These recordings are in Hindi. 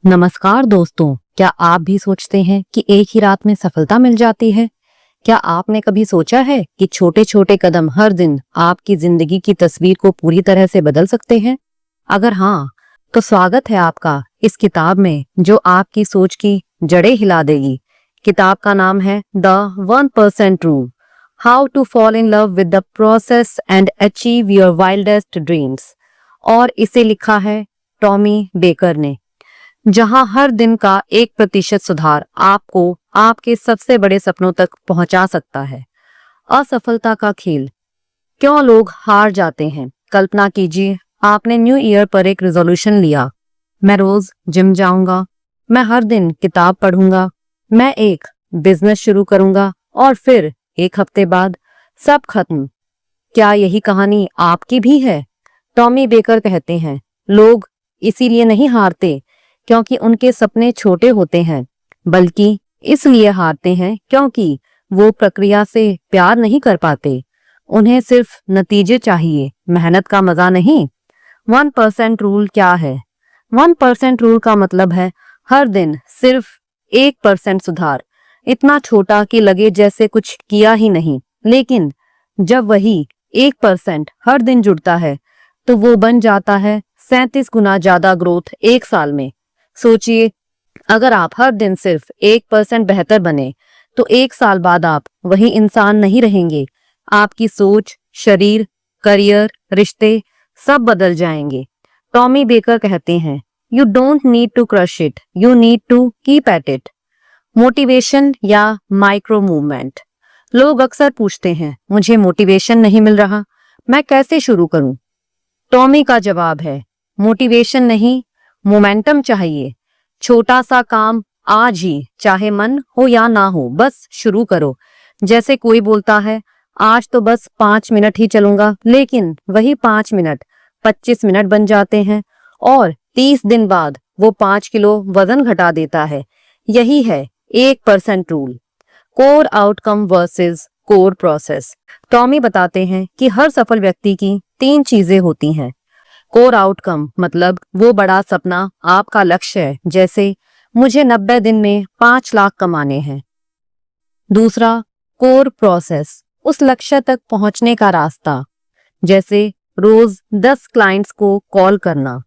नमस्कार दोस्तों, क्या आप भी सोचते हैं कि एक ही रात में सफलता मिल जाती है? क्या आपने कभी सोचा है कि छोटे छोटे कदम हर दिन आपकी जिंदगी की तस्वीर को पूरी तरह से बदल सकते हैं? अगर हाँ, तो स्वागत है आपका इस किताब में जो आपकी सोच की जड़ें हिला देगी। किताब का नाम है the 1% rule, how to fall in love with the process and achieve your wildest dreams. और इसे लिखा है टॉमी बेकर ने। जहां हर दिन का 1% सुधार आपको आपके सबसे बड़े सपनों तक पहुंचा सकता है। असफलता का खेल, क्यों लोग हार जाते हैं? कल्पना कीजिए, आपने न्यू ईयर पर एक रिजोल्यूशन लिया, मैं रोज जिम जाऊंगा, मैं हर दिन किताब पढ़ूंगा, मैं एक बिजनेस शुरू करूंगा, और फिर एक हफ्ते बाद सब खत्म। क्या यही कहानी आपकी भी है? टॉमी बेकर कहते हैं, लोग इसीलिए नहीं हारते क्योंकि उनके सपने छोटे होते हैं, बल्कि इसलिए हारते हैं क्योंकि वो प्रक्रिया से प्यार नहीं कर पाते। उन्हें सिर्फ नतीजे चाहिए, मेहनत का मजा नहीं। 1% रूल क्या है? 1% रूल का मतलब है हर दिन सिर्फ 1% सुधार। इतना छोटा कि लगे जैसे कुछ किया ही नहीं, लेकिन जब वही 1% हर दिन जुड़ता है तो वो बन जाता है 37 गुना ज्यादा ग्रोथ एक साल में। सोचिए, अगर आप हर दिन सिर्फ 1% बेहतर बने तो एक साल बाद आप वही इंसान नहीं रहेंगे। आपकी सोच, शरीर, करियर, रिश्ते सब बदल जाएंगे। टॉमी बेकर कहते हैं, you don't need to crush it, you need to keep at it. Motivation या माइक्रो मूवमेंट। लोग अक्सर पूछते हैं, मुझे मोटिवेशन नहीं मिल रहा, मैं कैसे शुरू करूं? टॉमी का जवाब है, मोटिवेशन नहीं, मोमेंटम चाहिए। छोटा सा काम आज ही, चाहे मन हो या ना हो, बस शुरू करो। जैसे कोई बोलता है, आज तो बस 5 मिनट ही चलूंगा, लेकिन वही 5 मिनट 25 मिनट बन जाते हैं और 30 दिन बाद वो 5 किलो वजन घटा देता है। यही है 1% rule. Core outcome versus core process. Tommy बताते हैं कि हर सफल व्यक्ति की 3 चीजें होती हैं। कोर आउटकम मतलब वो बड़ा सपना, आपका लक्ष्य है, जैसे मुझे 90 दिन में 5 लाख कमाने हैं। दूसरा, कोर प्रोसेस, उस लक्ष्य तक पहुंचने का रास्ता, जैसे रोज 10 क्लाइंट्स को कॉल करना।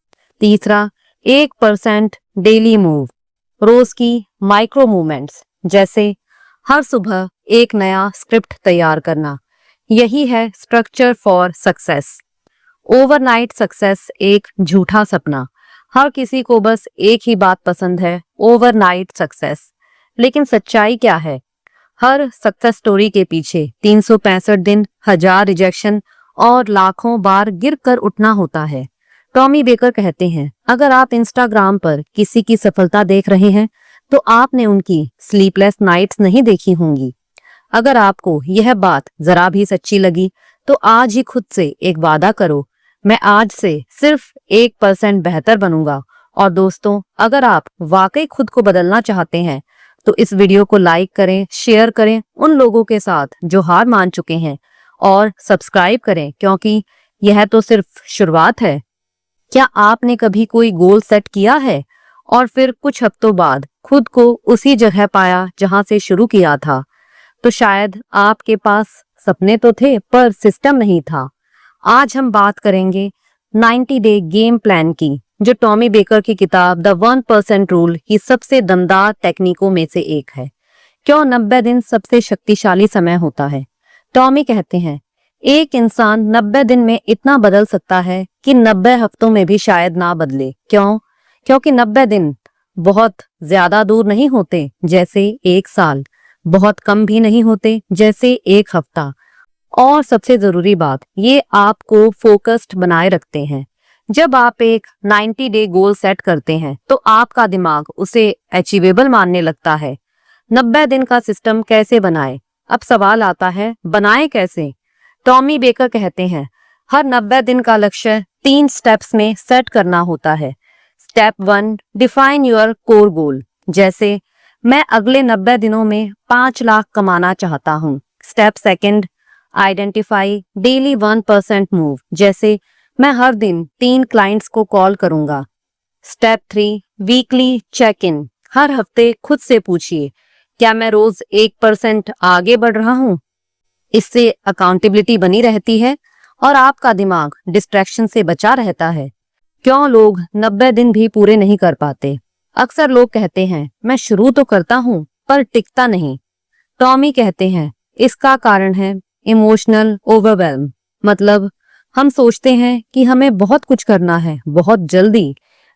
तीसरा, 1% डेली मूव, रोज की माइक्रो मूवमेंट्स, जैसे हर सुबह एक नया स्क्रिप्ट तैयार करना। यही है structure for success. Overnight success एक झूठा सपना। हर किसी को बस एक ही बात पसंद है, ओवरनाइट सक्सेस। लेकिन सच्चाई क्या है? हर सक्सेस स्टोरी के पीछे 365 दिन, 1000 रिजेक्शन और लाखों बार गिर कर उठना होता है। टॉमी बेकर कहते हैं, अगर आप इंस्टाग्राम पर किसी की सफलता देख रहे हैं तो आपने उनकी स्लीपलेस नाइट्स नहीं देखी होंगी। अगर आपको यह बात जरा भी सच्ची लगी तो आज ही खुद से एक वादा करो, मैं आज से सिर्फ 1% बेहतर बनूंगा। और दोस्तों, अगर आप वाकई खुद को बदलना चाहते हैं तो इस वीडियो को लाइक करें, शेयर करें उन लोगों के साथ जो हार मान चुके हैं, और सब्सक्राइब करें क्योंकि यह तो सिर्फ शुरुआत है। क्या आपने कभी कोई गोल सेट किया है और फिर कुछ हफ्तों बाद खुद को उसी जगह पाया जहां से शुरू किया था? तो शायद आपके पास सपने तो थे पर सिस्टम नहीं था। आज हम बात करेंगे 90 डे गेम प्लान की, जो टॉमी बेकर की किताब द 1% रूल की सबसे दमदार टेक्निकों में से एक है। क्यों 90 दिन सबसे शक्तिशाली समय होता है? टॉमी कहते हैं, एक इंसान 90 दिन में इतना बदल सकता है कि 90 हफ्तों में भी शायद ना बदले। क्यों? क्योंकि 90 दिन बहुत ज्यादा दूर नहीं होते जैसे एक साल, बहुत कम भी नहीं होते जैसे एक हफ्ता, और सबसे जरूरी बात, ये आपको फोकस्ड बनाए रखते हैं। जब आप एक 90 डे गोल सेट करते हैं तो आपका दिमाग उसे अचीवेबल मानने लगता है। 90 दिन का सिस्टम कैसे बनाए? अब सवाल आता है, बनाए कैसे? टॉमी बेकर कहते हैं, हर 90 दिन का लक्ष्य 3 स्टेप्स में सेट करना होता है। स्टेप 1, डिफाइन योर कोर गोल, जैसे मैं अगले 90 दिनों में 5 लाख कमाना चाहता हूँ। स्टेप 2, आइडेंटिफाई डेली 1% मूव, जैसे मैं हर दिन 3 क्लाइंट्स को कॉल करूंगा। स्टेप 3, वीकली चेक इन, हर हफ्ते खुद से पूछिए, क्या मैं रोज 1% आगे बढ़ रहा हूँ? इससे अकाउंटेबिलिटी बनी रहती है और आपका दिमाग डिस्ट्रैक्शन से बचा रहता है। क्यों लोग 90 दिन भी पूरे नहीं कर पाते? अक्सर लोग कहते हैं, मैं शुरू तो करता हूँ पर टिकता नहीं। टॉमी कहते हैं, इसका कारण है इमोशनल ओवरवेल्म। मतलब हम सोचते हैं कि हमें बहुत कुछ करना है बहुत जल्दी।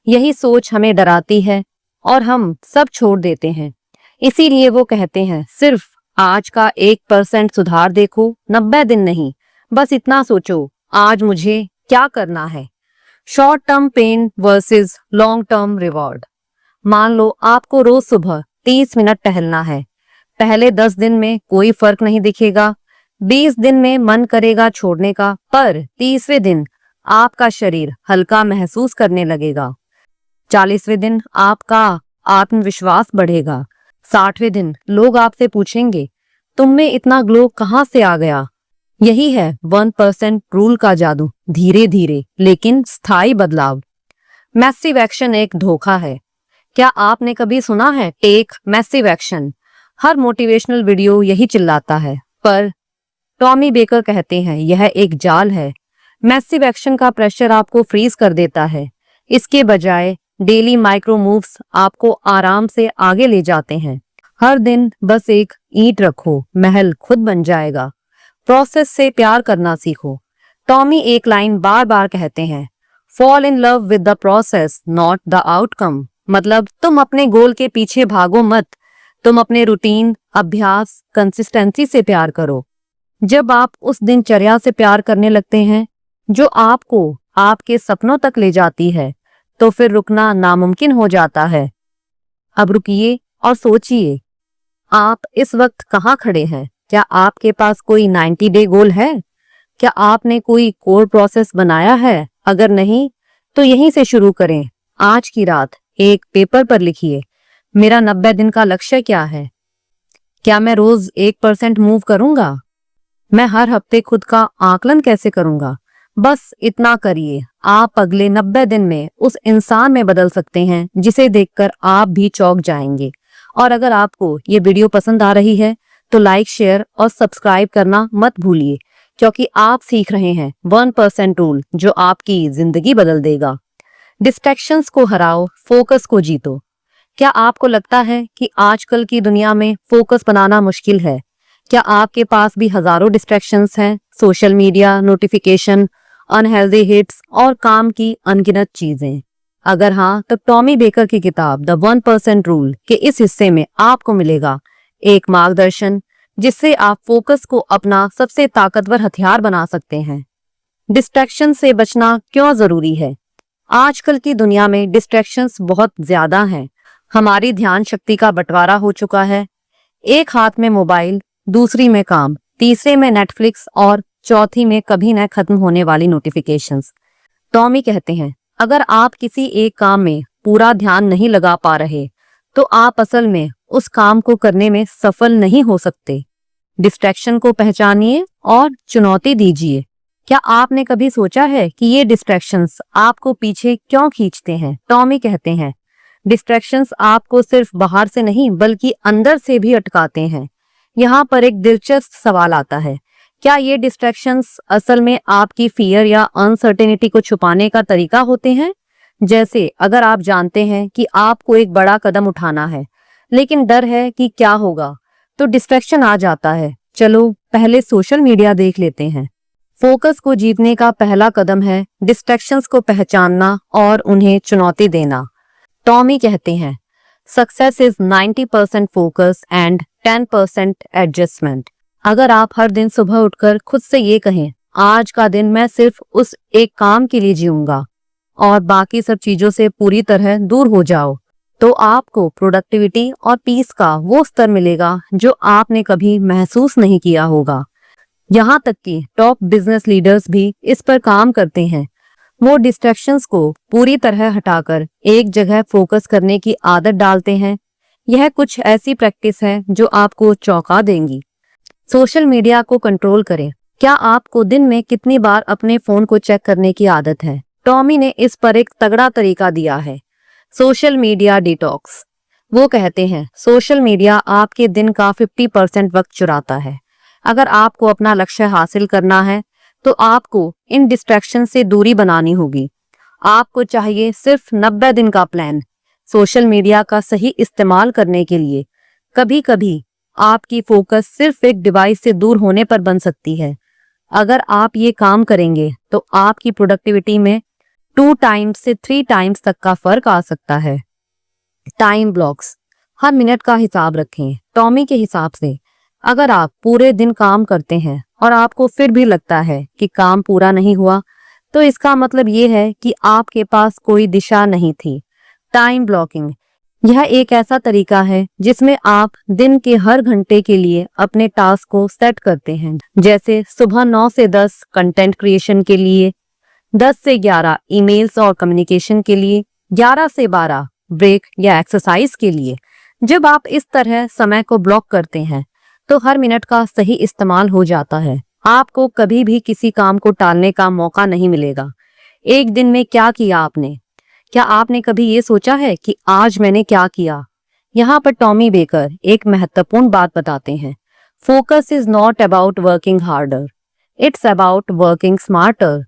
यही सोच हमें डराती है और हम सब छोड़ देते हैं। इसीलिए वो कहते हैं, सिर्फ आज का 1% सुधार देखो, 90 दिन नहीं। बस इतना सोचो, आज मुझे क्या करना है। Short term pain versus long term reward. मान लो आपको रोज सुबह 30 मिनट टहलना है। पहले 10 दिन में कोई फर्क नहीं दिखेगा, 20 दिन में मन करेगा छोड़ने का, पर तीसरे दिन आपका शरीर हल्का महसूस करने लगेगा। 40वें दिन आपका आत्मविश्वास बढ़ेगा। 60वें दिन लोग आपसे पूछेंगे, तुम में इतना ग्लो कहाँ से आ गया? यही है 1% रूल का जादू। धीरे धीरे लेकिन स्थायी बदलाव। मैसिव एक्शन एक धोखा है। क्या आपने कभी सुना है टेक मैसिव एक्शन? हर मोटिवेशनल वीडियो यही चिल्लाता है, पर टॉमी बेकर कहते हैं यह एक जाल है। मैसिव एक्शन का प्रेशर आपको फ्रीज कर देता है। इसके बजाय डेली माइक्रो मूव्स आपको आराम से आगे ले जाते हैं। हर दिन बस एक ईंट रखो, महल खुद बन जाएगा। प्रोसेस से प्यार करना सीखो। टॉमी एक लाइन बार बार कहते हैं, fall in love with the process not the outcome. मतलब तुम अपने गोल के पीछे भागो मत, तुम अपने रूटीन, अभ्यास, कंसिस्टेंसी से प्यार करो। जब आप उस दिनचर्या से प्यार करने लगते हैं जो आपको आपके सपनों तक ले जाती है, तो फिर रुकना नामुमकिन हो जाता है। अब रुकिए और सोचिए, आप इस वक्त कहाँ खड़े हैं? क्या आपके पास कोई 90 डे गोल है? क्या आपने कोई कोर प्रोसेस बनाया है? अगर नहीं, तो यहीं से शुरू करें। आज की रात एक पेपर पर लिखिए, मेरा 90 दिन का लक्ष्य क्या है? क्या मैं रोज 1% मूव करूंगा? मैं हर हफ्ते खुद का आकलन कैसे करूंगा? बस इतना करिए, आप अगले 90 दिन में उस इंसान में बदल सकते हैं जिसे देखकर आप भी चौंक जाएंगे। और अगर आपको ये वीडियो पसंद आ रही है तो लाइक, शेयर और सब्सक्राइब करना मत भूलिए, क्योंकि आप सीख रहे हैं 1% रूल जो आपकी जिंदगी बदल देगा। डिस्ट्रैक्शंस को हराओ, फोकस को जीतो। क्या आपको लगता है कि आजकल की दुनिया में फोकस बनाना मुश्किल है? क्या आपके पास भी हजारों डिस्ट्रैक्शंस हैं? Social media, notification, unhealthy hits और काम की अनगिनत चीजें। अगर हाँ, तो टॉमी बेकर की किताब द 1% रूल के इस हिस्से में आपको मिलेगा एक मार्गदर्शन जिससे आप फोकस को अपना सबसे ताकतवर हथियार बना सकते हैं। डिस्ट्रैक्शन से बचना क्यों जरूरी है? आजकल की दुनिया में डिस्ट्रैक्शंस बहुत ज्यादा हैं। हमारी ध्यान शक्ति का बंटवारा हो चुका है। एक हाथ में मोबाइल, दूसरी में काम, तीसरे में नेटफ्लिक्स और चौथी में कभी न खत्म होने वाली नोटिफिकेशंस। टॉमी कहते हैं, अगर आप किसी एक काम में पूरा ध्यान नहीं लगा पा रहे, तो आप असल में उस काम को करने में सफल नहीं हो सकते। डिस्ट्रैक्शन को पहचानिए और चुनौती दीजिए। क्या आपने कभी सोचा है कि ये डिस्ट्रैक्शंस आपको पीछे क्यों खींचते हैं? टॉमी कहते हैं, डिस्ट्रैक्शंस आपको सिर्फ बाहर से नहीं बल्कि अंदर से भी अटकाते हैं। यहाँ पर एक दिलचस्प सवाल आता है, क्या ये डिस्ट्रैक्शंस असल में आपकी फियर या अनसर्टेनिटी को छुपाने का तरीका होते हैं? जैसे अगर आप जानते हैं कि आपको एक बड़ा कदम उठाना है, लेकिन डर है कि क्या होगा, तो डिस्ट्रैक्शन आ जाता है। चलो पहले सोशल मीडिया देख लेते हैं। फोकस को जीतने का पहला कदम है डिस्ट्रैक्शंस को पहचानना और उन्हें चुनौती देना। टॉमी कहते हैं, success is 90% focus and 10% adjustment. अगर आप हर दिन सुबह उठकर खुद से ये कहें, आज का दिन मैं सिर्फ उस एक काम के लिए जीऊंगा और बाकी सब चीजों से पूरी तरह दूर हो जाओ, तो आपको प्रोडक्टिविटी और पीस का वो स्तर मिलेगा जो आपने कभी महसूस नहीं किया होगा। यहाँ तक कि टॉप बिजनेस लीडर्स भी इस पर काम करते हैं। वो डिस्ट्रैक्शंस को पूरी तरह हटाकर एक जगह फोकस करने की आदत डालते हैं। यह कुछ ऐसी प्रैक्टिस है जो आपको चौंका देंगी। सोशल मीडिया को कंट्रोल करें। क्या आपको दिन में कितनी बार अपने फोन को चेक करने की आदत है? टॉमी ने इस पर एक तगड़ा तरीका दिया है। Social media detox. वो कहते हैं सोशल मीडिया आपके दिन का 50% वक्त चुराता है। अगर आपको अपना लक्ष्य हासिल करना है तो आपको इन डिस्ट्रैक्शन से दूरी बनानी होगी। आपको चाहिए सिर्फ 90 दिन का प्लान सोशल मीडिया का सही इस्तेमाल करने के लिए। कभी कभी आपकी फोकस सिर्फ एक डिवाइस से दूर होने पर बन सकती है। अगर आप ये काम करेंगे तो आपकी प्रोडक्टिविटी में 2 टाइम्स से 3 टाइम्स तक का फर्क आ सकता है। टाइम ब्लॉक्स, हर मिनट का हिसाब रखें। टॉमी के हिसाब से अगर आप पूरे दिन काम करते हैं और आपको फिर भी लगता है कि काम पूरा नहीं हुआ, तो इसका मतलब ये है कि आपके पास कोई दिशा नहीं थी। टाइम ब्लॉकिंग, यह एक ऐसा तरीका है जिसमें आप दिन के हर घंटे के लिए अपने टास्क को सेट करते हैं। जैसे सुबह 9 से 10 कंटेंट क्रिएशन के लिए, 10 से 11 ईमेल्स और कम्युनिकेशन के लिए, 11 से 12 ब्रेक या एक्सरसाइज के लिए। जब आप इस तरह समय को ब्लॉक करते हैं तो हर मिनट का सही इस्तेमाल हो जाता है। आपको कभी भी किसी काम को टालने का मौका नहीं मिलेगा। एक दिन में क्या किया आपने? क्या आपने कभी ये सोचा है कि आज मैंने क्या किया? यहाँ पर टॉमी बेकर एक महत्वपूर्ण बात बताते हैं। Focus is not about working harder, it's about working smarter.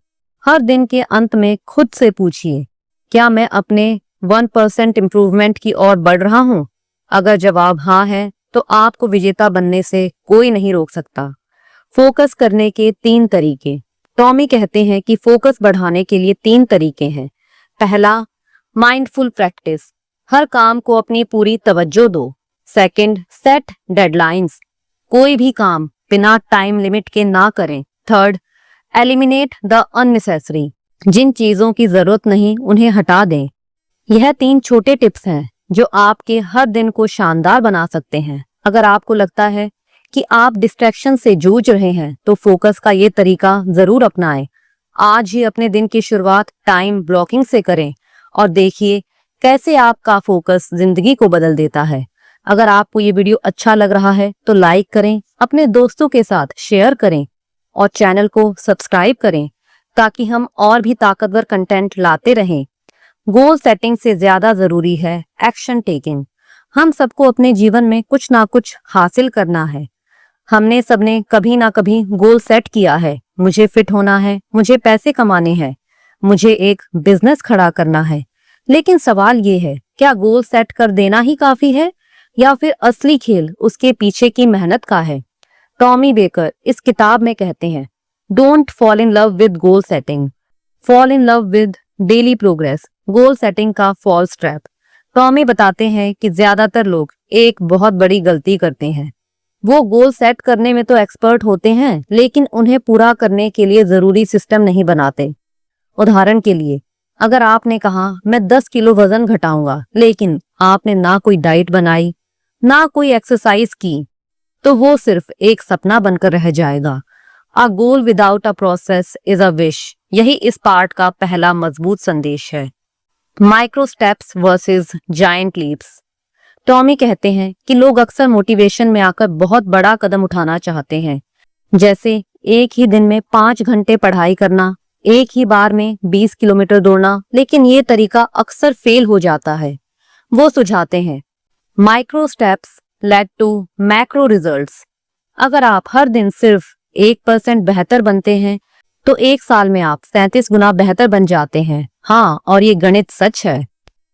हर दिन के अंत में खुद से पूछिए, क्या मैं अपने 1% इम्प्रूवमेंट की ओर बढ़ रहा हूँ? अगर जवाब हाँ है तो आपको विजेता बनने से कोई नहीं रोक सकता। फोकस करने के 3 तरीके। टॉमी कहते हैं कि फोकस बढ़ाने के लिए 3 तरीके हैं। पहला, माइंडफुल प्रैक्टिस, हर काम को अपनी पूरी तवज्जो दो। सेकंड, सेट डेडलाइंस, कोई भी काम बिना टाइम लिमिट के ना करें। थर्ड, एलिमिनेट द अननेसेसरी, जिन चीजों की जरूरत नहीं उन्हें हटा दें। यह 3 छोटे टिप्स हैं जो आपके हर दिन को शानदार बना सकते हैं। अगर आपको लगता है कि आप डिस्ट्रैक्शन से जूझ रहे हैं तो फोकस का ये तरीका जरूर अपनाएं। आज ही अपने दिन की शुरुआत टाइम ब्लॉकिंग से करें और देखिए कैसे आपका फोकस जिंदगी को बदल देता है। अगर आपको ये वीडियो अच्छा लग रहा है तो लाइक करें, अपने दोस्तों के साथ शेयर करें और चैनल को सब्सक्राइब करें ताकि हम और भी ताकतवर कंटेंट लाते रहें। गोल सेटिंग से ज्यादा जरूरी है एक्शन टेकिंग। हम सबको अपने जीवन में कुछ ना कुछ हासिल करना है। हमने सबने कभी ना कभी गोल सेट किया है। मुझे फिट होना है, मुझे पैसे कमाने हैं, मुझे एक बिजनेस खड़ा करना है। लेकिन सवाल ये है, क्या गोल सेट कर देना ही काफी है या फिर असली खेल उसके पीछे की मेहनत का है? टॉमी बेकर इस किताब में कहते हैं, don't fall in love with goal setting, fall in love with daily progress. Goal setting का फॉल्स ट्रैप। टॉमी बताते हैं कि ज्यादातर लोग एक बहुत बड़ी गलती करते हैं। वो गोल सेट करने में तो एक्सपर्ट होते हैं लेकिन उन्हें पूरा करने के लिए जरूरी सिस्टम नहीं बनाते। उदाहरण के लिए, अगर आपने कहा मैं 10 किलो वजन घटाऊंगा लेकिन आपने ना कोई डाइट बनाई ना कोई एक्सरसाइज की, तो वो सिर्फ एक सपना बनकर रह जाएगा। A goal without a process is a wish. यही इस पार्ट का पहला मजबूत संदेश है। Micro steps versus giant leaps. Tommy कहते हैं कि लोग अक्सर मोटिवेशन में आकर बहुत बड़ा कदम उठाना चाहते हैं, जैसे एक ही दिन में 5 घंटे पढ़ाई करना, एक ही बार में 20 किलोमीटर दौड़ना। लेकिन ये तरीका अक्सर फेल हो जाता है। वो सुझाते हैं, micro steps lead to macro results. अगर आप हर दिन सिर्फ 1% बेहतर बनते हैं तो 1 साल में आप 37 गुना बेहतर बन जाते हैं। हाँ, और ये गणित सच है।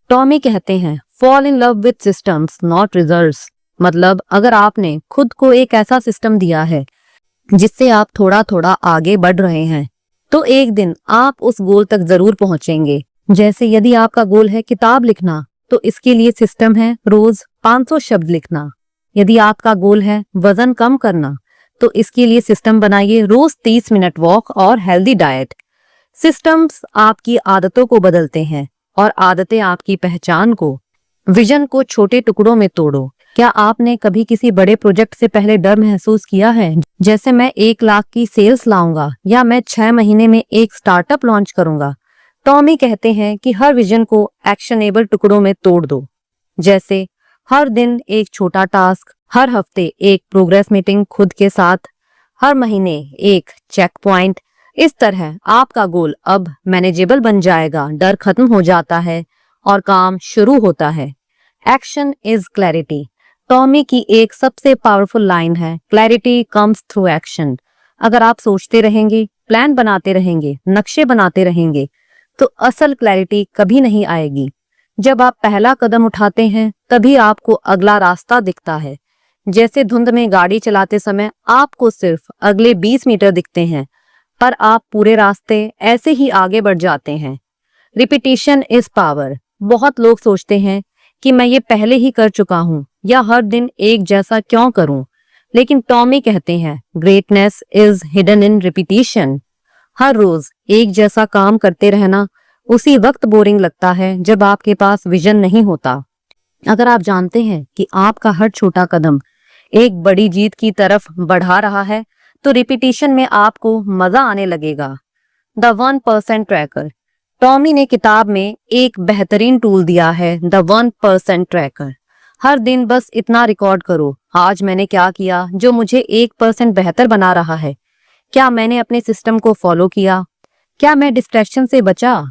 टॉमी कहते हैं, fall in love with systems not results. मतलब अगर आपने खुद को एक ऐसा सिस्टम दिया है जिससे आप थोड़ा थोड़ा आगे बढ़ रहे हैं तो एक दिन आप उस गोल तक जरूर पहुंचेंगे। जैसे यदि आपका गोल है किताब लिखना तो इसके लिए सिस्टम है रोज 500 शब्द लिखना। यदि आपका गोल है वजन कम करना तो इसके लिए सिस्टम बनाइए रोज 30 मिनट वॉक और हेल्दी डाइट। सिस्टम्स आपकी आदतों को बदलते हैं और आदतें आपकी पहचान को। विजन को छोटे टुकड़ों में तोड़ो। क्या आपने कभी किसी बड़े प्रोजेक्ट से पहले डर महसूस किया है, जैसे मैं 1 लाख की सेल्स लाऊंगा या मैं 6 महीने में एक स्टार्टअप लॉन्च करूंगा? टॉमी कहते हैं कि हर विजन को एक्शनेबल टुकड़ों में तोड़ दो। जैसे हर दिन एक छोटा टास्क, हर हफ्ते एक प्रोग्रेस मीटिंग खुद के साथ, हर महीने एक चेक पॉइंट। इस तरह आपका गोल अब मैनेजेबल बन जाएगा, डर खत्म हो जाता है और काम शुरू होता है। Action is clarity. टॉमी की एक सबसे पावरफुल लाइन है, क्लैरिटी कम्स थ्रू एक्शन। अगर आप सोचते रहेंगे, प्लान बनाते रहेंगे, नक्शे बनाते रहेंगे, तो असल क्लैरिटी कभी नहीं आएगी। जब आप पहला कदम उठाते हैं तभी आपको अगला रास्ता दिखता है। जैसे धुंध में गाड़ी चलाते समय आपको सिर्फ अगले 20 मीटर दिखते हैं, पर आप पूरे रास्ते ऐसे ही आगे बढ़ जाते हैं। Repetition is power. बहुत लोग सोचते हैं कि मैं ये पहले ही कर चुका हूं या हर दिन एक जैसा क्यों करूं, लेकिन टॉमी कहते हैं greatness is hidden in repetition. हर रोज एक जैसा काम करते रहना उसी वक्त बोरिंग लगता है जब आपके पास विजन नहीं होता। अगर आप जानते हैं कि आपका हर छोटा कदम एक बड़ी जीत की तरफ बढ़ा रहा है, तो रिपीटिशन में आपको मजा आने लगेगा। The 1% tracker. टॉमी ने किताब में एक बेहतरीन टूल दिया है, द 1% ट्रैकर। हर दिन बस इतना रिकॉर्ड करो, आज मैंने क्या किया जो मुझे 1% बेहतर बना रहा है। क्या मैंने अपने सिस्टम को फॉलो किया? क्या मैं डिस्ट्रैक्शन से बचा?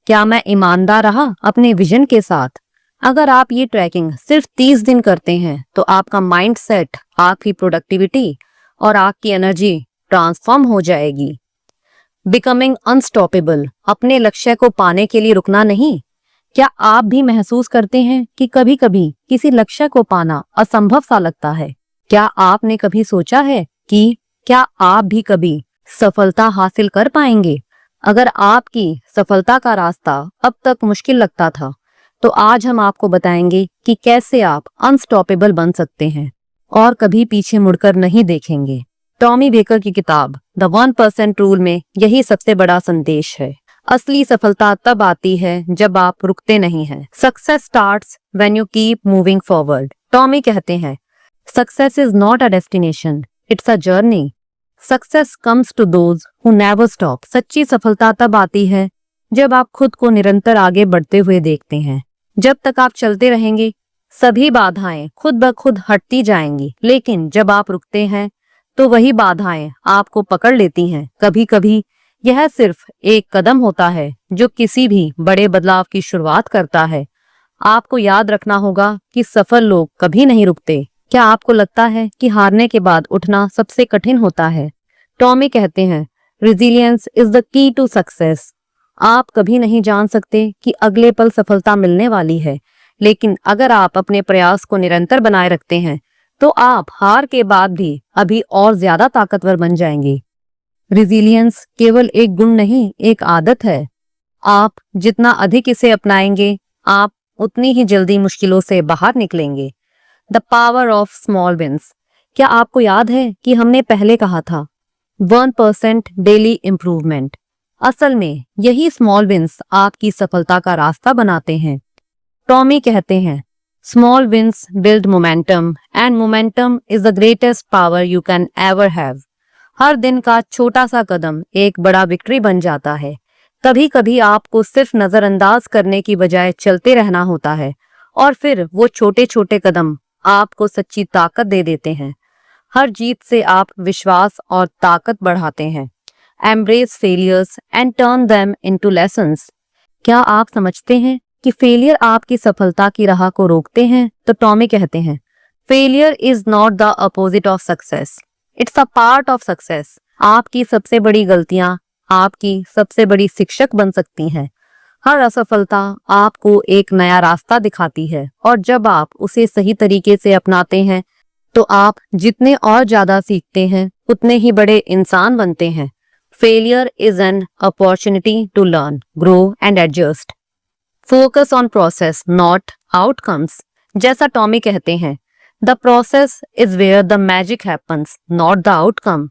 क्या मैं ईमानदार रहा अपने विजन के साथ? अगर आप ये ट्रैकिंग सिर्फ 30 दिन करते हैं तो आपका माइंड सेट, आपकी प्रोडक्टिविटी और आपकी एनर्जी ट्रांसफॉर्म हो जाएगी। Becoming unstoppable. अपने लक्ष्य को पाने के लिए रुकना नहीं। क्या आप भी महसूस करते हैं कि कभी कभी किसी लक्ष्य को पाना असंभव सा लगता है? क्या आपने कभी सोचा है कि क्या आप भी कभी सफलता हासिल कर पाएंगे? अगर आपकी सफलता का रास्ता अब तक मुश्किल लगता था, तो आज हम आपको बताएंगे कि कैसे आप अनस्टॉपेबल बन सकते हैं और कभी पीछे मुड़कर नहीं देखेंगे। टॉमी बेकर की किताब द 1% रूल में यही सबसे बड़ा संदेश है। असली सफलता तब आती है जब आप रुकते नहीं हैं। Success starts when you keep moving forward. Tommy कहते हैं success is not a destination, it's a journey. Success comes to those who never stop. सच्ची सफलता तब आती है जब आप खुद को निरंतर आगे बढ़ते हुए देखते हैं। जब तक आप चलते रहेंगे सभी बाधाएं खुद ब खुद हटती जाएंगी, लेकिन जब आप रुकते हैं तो वही बाधाएं आपको पकड़ लेती हैं। कभी कभी यह सिर्फ एक कदम होता है जो किसी भी बड़े बदलाव की शुरुआत करता है। आपको याद रखना होगा कि सफल लोग कभी नहीं रुकते। क्या आपको लगता है कि हारने के बाद उठना सबसे कठिन होता है? टॉमी कहते हैं resilience is the key to success. आप कभी नहीं जान सकते कि अगले पल सफलता मिलने वाली है, लेकिन अगर आप अपने प्रयास को निरंतर बनाए रखते हैं तो आप हार के बाद भी अभी और ज्यादा ताकतवर बन जाएंगे। रेजिलियंस केवल एक गुण नहीं, एक आदत है। आप जितना अधिक इसे अपनाएंगे, आप उतनी ही जल्दी मुश्किलों से बाहर निकलेंगे। The power of small wins. क्या आपको याद है कि हमने पहले कहा था 1% डेली इंप्रूवमेंट? असल में यही स्मॉल विंस आपकी सफलता का रास्ता बनाते हैं। टॉमी कहते हैं small wins build momentum and momentum is the greatest power you can ever have. हर दिन का छोटा सा कदम एक बड़ा विक्ट्री बन जाता है। कभी कभी आपको सिर्फ नजरअंदाज करने की बजाय चलते रहना होता है, और फिर वो छोटे छोटे कदम आपको सच्ची ताकत दे देते हैं। हर जीत से आप विश्वास और ताकत बढ़ाते हैं। Embrace failures and turn them into lessons. क्या आप समझते हैं कि फेलियर आपकी सफलता की राह को रोकते हैं? तो टॉमी कहते हैं failure is not the opposite of success, it's a part of success. आपकी सबसे बड़ी गलतियां आपकी सबसे बड़ी शिक्षक बन सकती हैं। हर असफलता आपको एक नया रास्ता दिखाती है, और जब आप उसे सही तरीके से अपनाते हैं तो आप जितने और ज्यादा सीखते हैं उतने ही बड़े इंसान बनते हैं। Failure is an opportunity to learn, grow and adjust. Focus on process not outcomes. जैसा टॉमी कहते हैं the process is where the magic happens, not the outcome.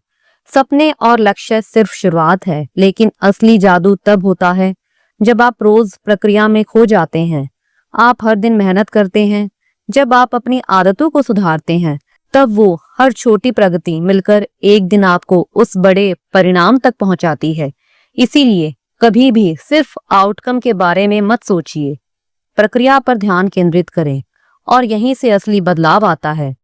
सपने और लक्ष्य सिर्फ शुरुआत है, लेकिन असली जादू तब होता है जब आप रोज प्रक्रिया में खो जाते हैं। आप हर दिन मेहनत करते हैं। जब आप अपनी आदतों को सुधारते हैं तब वो हर छोटी प्रगति मिलकर एक दिन आपको उस बड़े परिणाम तक पहुंचाती है। इसीलिए कभी भी सिर्फ आउटकम के बारे में मत सोचिए, प्रक्रिया पर ध्यान केंद्रित करें, और यहीं से असली बदलाव आता है।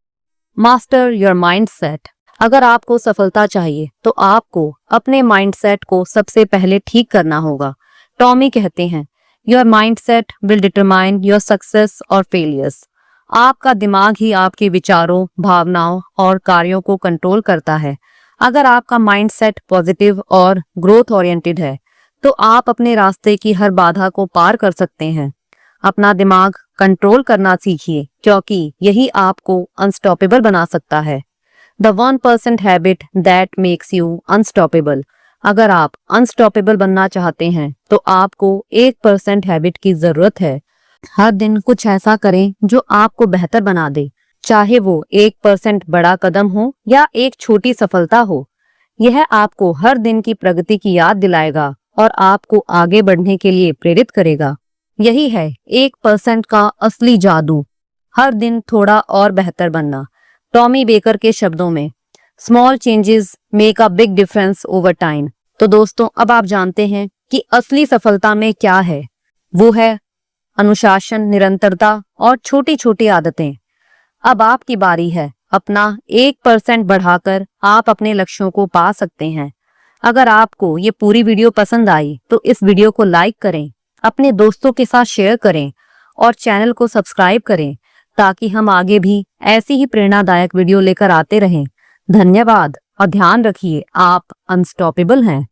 Master your mindset. अगर आपको सफलता चाहिए तो आपको अपने माइंडसेट को सबसे पहले ठीक करना होगा। टॉमी कहते हैं your mindset will determine your success और फेलियर्स। आपका दिमाग ही आपके विचारों, भावनाओं और कार्यों को कंट्रोल करता है। अगर आपका माइंडसेट पॉजिटिव और ग्रोथ ओरिएंटेड है तो आप अपने रास्ते की हर बाधा को पार कर सकते हैं। अपना दिमाग कंट्रोल करना सीखिए, क्योंकि यही आपको अनस्टॉपेबल बना सकता है। The 1% habit that makes you unstoppable. अगर आप अनस्टॉपेबल बनना चाहते हैं तो आपको 1% हैबिट की जरूरत है। हर दिन कुछ ऐसा करें जो आपको बेहतर बना दे, चाहे वो 1% बड़ा कदम हो या एक छोटी सफलता हो। यह आपको हर दिन की प्रगति की याद दिलाएगा और आपको आगे बढ़ने के लिए प्रेरित करेगा। यही है 1% का असली जादू, हर दिन थोड़ा और बेहतर बनना। टॉमी बेकर के शब्दों में, small changes make a big difference over time. तो दोस्तों, अब आप जानते हैं कि असली सफलता में क्या है। वो है अनुशासन, निरंतरता और छोटी छोटी आदतें। अब आपकी बारी है। अपना 1% बढ़ाकर आप अपने लक्ष्यों को पा सकते हैं। अगर आपको ये पूरी वीडियो पसंद आई तो इस वीडियो को लाइक करें, अपने दोस्तों के साथ शेयर करें और चैनल को सब्सक्राइब करें, ताकि हम आगे भी ऐसी ही प्रेरणादायक वीडियो लेकर आते रहें। धन्यवाद और ध्यान रखिए, आप अनस्टॉपेबल हैं।